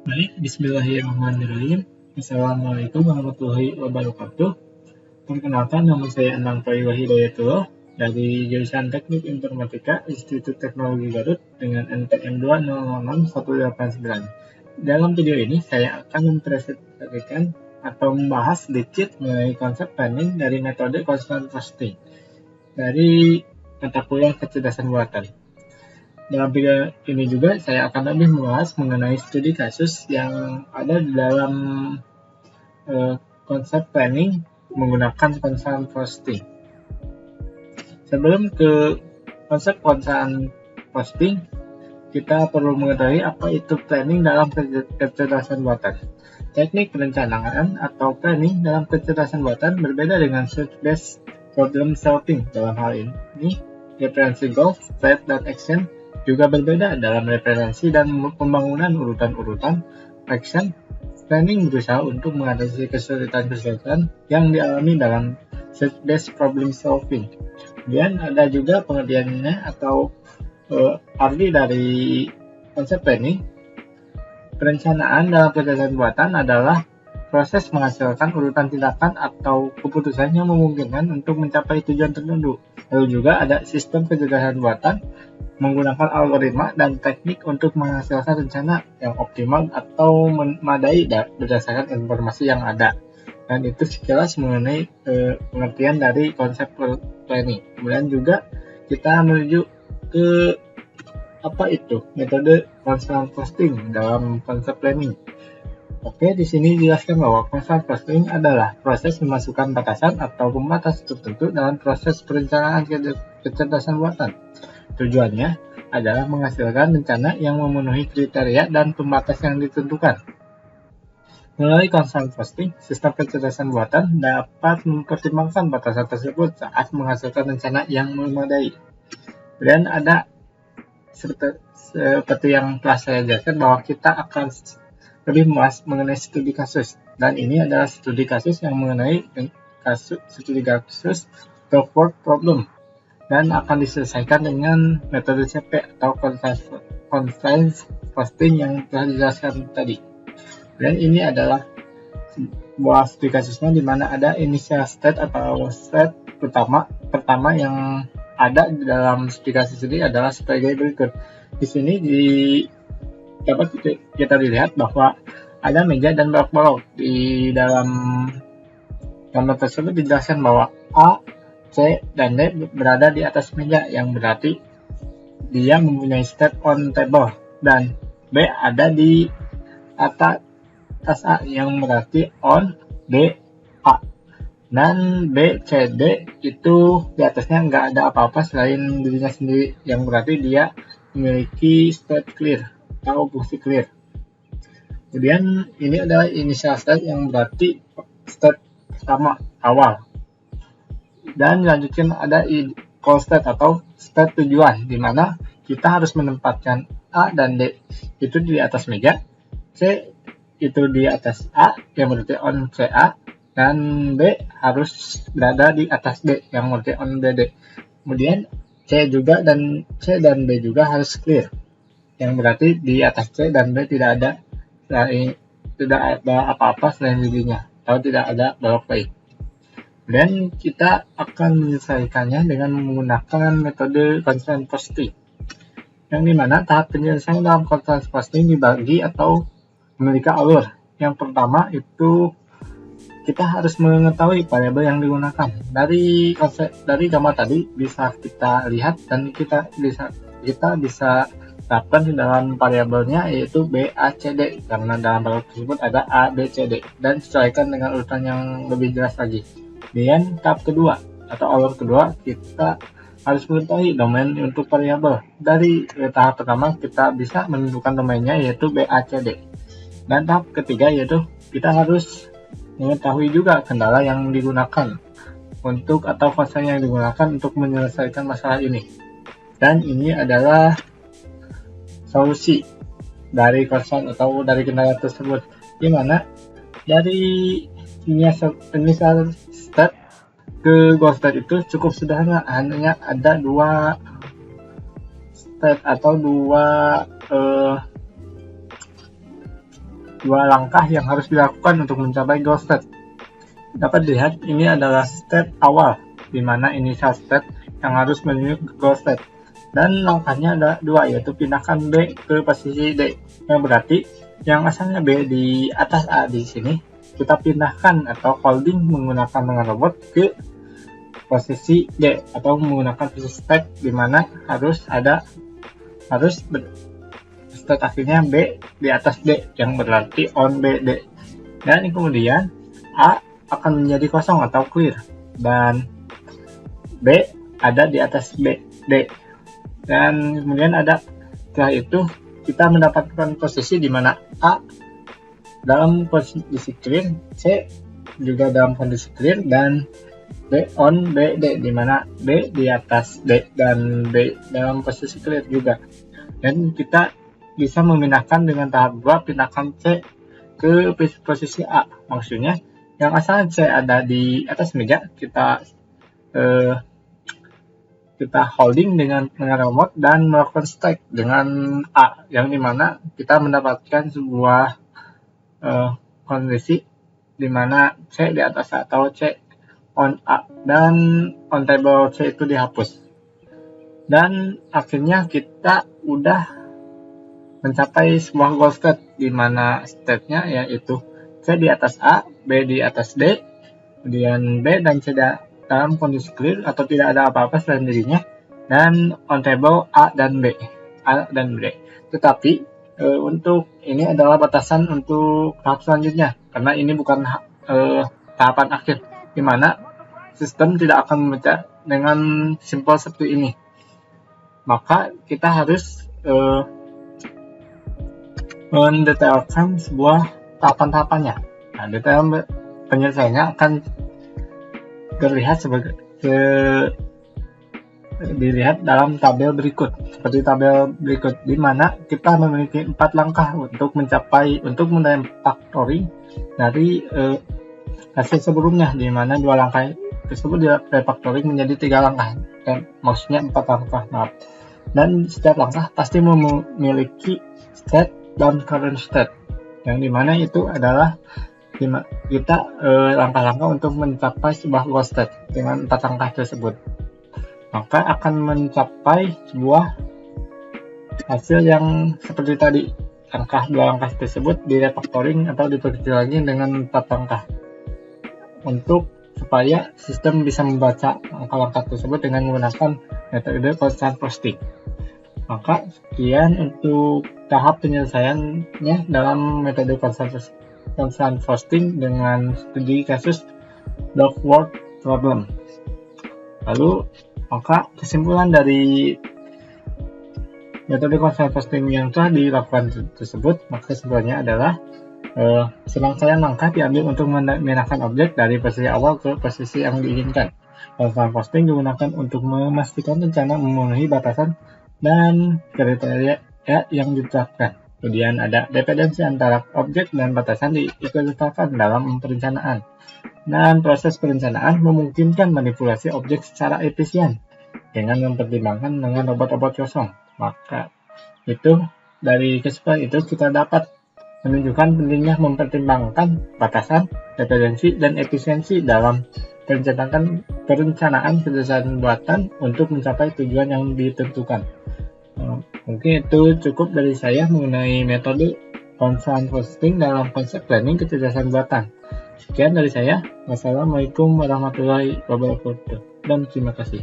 Baik, bismillahirrahmanirrahim. Assalamualaikum warahmatullahi wabarakatuh. Perkenalkan, nama saya Anang Paiwa Hidayatullah dari jurusan Teknik Informatika Institut Teknologi Garut dengan NPM 2006189. Dalam video ini, saya akan mempresentasikan atau membahas sedikit mengenai konsep planning dari metode constant costing dari mata kuliah kecerdasan buatan. Dalam video ini juga saya akan lebih membahas mengenai studi kasus yang ada di dalam konsep planning menggunakan constant costing. Sebelum ke konsep constant costing, kita perlu mengetahui apa itu planning dalam kecerdasan buatan. Teknik perencanaan atau planning dalam kecerdasan buatan berbeda dengan search-based problem solving. Dalam hal ini, referensi goal, threat, dan action juga berbeda. Dalam referensi dan pembangunan urutan-urutan action, planning berusaha untuk mengatasi kesulitan-kesulitan yang dialami dalam search-based problem solving. Kemudian ada juga pengertiannya atau arti dari konsep planning. Perencanaan dalam kecerdasan buatan adalah proses menghasilkan urutan tindakan atau keputusan yang memungkinkan untuk mencapai tujuan tertentu. Lalu juga ada sistem kecerdasan buatan menggunakan algoritma dan teknik untuk menghasilkan rencana yang optimal atau memadai berdasarkan informasi yang ada. Dan itu sekilas mengenai pengertian dari konsep planning. Kemudian juga kita menuju ke apa itu metode constant costing dalam konsep planning. Oke, di sini dijelaskan bahwa constant costing adalah proses memasukkan batasan atau pembatas tertentu dalam proses perencanaan kecerdasan buatan. Tujuannya adalah menghasilkan rencana yang memenuhi kriteria dan pembatas yang ditentukan. Melalui constant costing, sistem kecerdasan buatan dapat mempertimbangkan batasan tersebut saat menghasilkan rencana yang memadai. Kemudian ada seperti yang telah saya jelaskan bahwa kita akan lebih membahas mengenai studi kasus, dan ini adalah studi kasus yang mengenai studi kasus real world problem dan akan diselesaikan dengan metode CP atau constant costing yang telah dijelaskan tadi. Dan ini adalah sebuah studi kasusnya di mana ada initial state atau state pertama yang ada di dalam studi kasus ini adalah sebagai berikut. Di sini dapat kita lihat bahwa ada meja dan balok-balok. Di dalam gambar tersebut dijelaskan bahwa A, C, dan D berada di atas meja, yang berarti dia mempunyai state on table, dan B ada di atas A, yang berarti on D, A, dan B, C, D itu di atasnya nggak ada apa-apa selain dirinya sendiri, yang berarti dia memiliki state clear atau fungsi clear. Kemudian ini adalah initial state yang berarti state pertama awal. Dan dilanjutkan ada goal state atau state tujuan, di mana kita harus menempatkan A dan D itu di atas meja, C itu di atas A yang berarti on CA, dan B harus berada di atas D yang berarti on BD. Kemudian C dan B juga harus clear, yang berarti di atas C dan B tidak ada apa-apa selain dirinya atau tidak ada balok lain. Dan kita akan menyelesaikannya dengan menggunakan metode constant costing, yang dimana tahap penyelesaian dalam constant costing dibagi atau memiliki alur. Yang pertama itu kita harus mengetahui variabel yang digunakan. Dari gambar tadi bisa kita lihat dan kita bisa terapkan di dalam variabelnya, yaitu B, A, C, D, karena dalam balok tersebut ada A, B, C, D, dan sesuaikan dengan urutan yang lebih jelas lagi. Kemudian tahap kedua atau alur kedua, kita harus mengetahui domain untuk variabel. Dari tahap pertama kita bisa menentukan domainnya, yaitu B, A, C, D. Dan tahap ketiga yaitu kita harus mengetahui juga kendala yang digunakan atau fase yang digunakan untuk menyelesaikan masalah ini. Dan ini adalah solusi dari concern atau dari kendala tersebut, di mana dari initial state ke goal state itu cukup sederhana, hanya ada dua state atau dua dua langkah yang harus dilakukan untuk mencapai goal state. Dapat dilihat ini adalah state awal, di mana initial state yang harus menuju ke goal state. Dan langkahnya ada dua, yaitu pindahkan B ke posisi D. Yang berarti yang asalnya B di atas A di sini, kita pindahkan atau holding menggunakan dengan robot ke posisi D, atau menggunakan posisi state, di mana harus state akhirnya B di atas D, yang berarti on B, D. Dan kemudian A akan menjadi kosong atau clear, dan B ada di atas B, D. Dan kemudian setelah itu kita mendapatkan posisi di mana A dalam kondisi clear, C juga dalam kondisi clear, dan B on B, D, di mana B di atas D dan B dalam posisi clear juga. Dan kita bisa memindahkan dengan tahap 2, pindahkan C ke posisi A. Maksudnya yang asalnya C ada di atas meja, kita holding dengan remote dan melakukan stack dengan A, yang dimana kita mendapatkan sebuah kondisi di mana C di atas A atau C on A, dan on table C itu dihapus. Dan akhirnya kita udah mencapai sebuah goal state, di mana state-nya yaitu C di atas A, B di atas D, kemudian B dan C dalam kondisi clear atau tidak ada apa-apa selain dirinya, dan on table A dan B. Tetapi untuk ini adalah batasan untuk tahap selanjutnya, karena ini bukan tahapan akhir, di mana sistem tidak akan membaca dengan simpel seperti ini. Maka kita harus mendetailkan sebuah tahapan-tahapannya. Nah, detail penyelesaiannya akan dilihat dalam tabel berikut, seperti tabel berikut, di mana kita memiliki 4 langkah untuk merefactoring dari hasil sebelumnya, di mana 2 langkah tersebut direfactoring menjadi 3 langkah, dan maksudnya 4 langkah, maaf. Dan setiap langkah pasti memiliki state dan current state, yang dimana itu adalah kita langkah-langkah untuk mencapai sebuah goal state dengan 4 langkah tersebut. Maka akan mencapai sebuah hasil yang seperti tadi. 2 langkah tersebut direfactoring atau diperkecil lagi dengan 4 langkah, supaya sistem bisa membaca langkah-langkah tersebut dengan menggunakan metode constant posting. Maka sekian untuk tahap penyelesaiannya dalam metode constant posting dengan studi kasus dog word problem. Lalu maka kesimpulan dari metode constant posting yang telah dilakukan tersebut, maka kesimpulannya adalah serangkaian langkah diambil untuk memindahkan objek dari posisi awal ke posisi yang diinginkan. Constant posting digunakan untuk memastikan rencana memenuhi batasan dan kriteria yang ditetapkan. Kemudian ada dependensi antara objek dan batasan diikutsertakan dalam perencanaan. Dan proses perencanaan memungkinkan manipulasi objek secara efisien dengan mempertimbangkan dengan robot-robot kosong. Maka itu dari kesimpulan itu kita dapat menunjukkan pentingnya mempertimbangkan batasan, dependensi, dan efisiensi dalam perencanaan kecerdasan buatan untuk mencapai tujuan yang ditentukan. Mungkin itu cukup dari saya mengenai metode constant posting dalam konsep planning kecerdasan buatan. Sekian dari saya. Wassalamualaikum warahmatullahi wabarakatuh, dan terima kasih.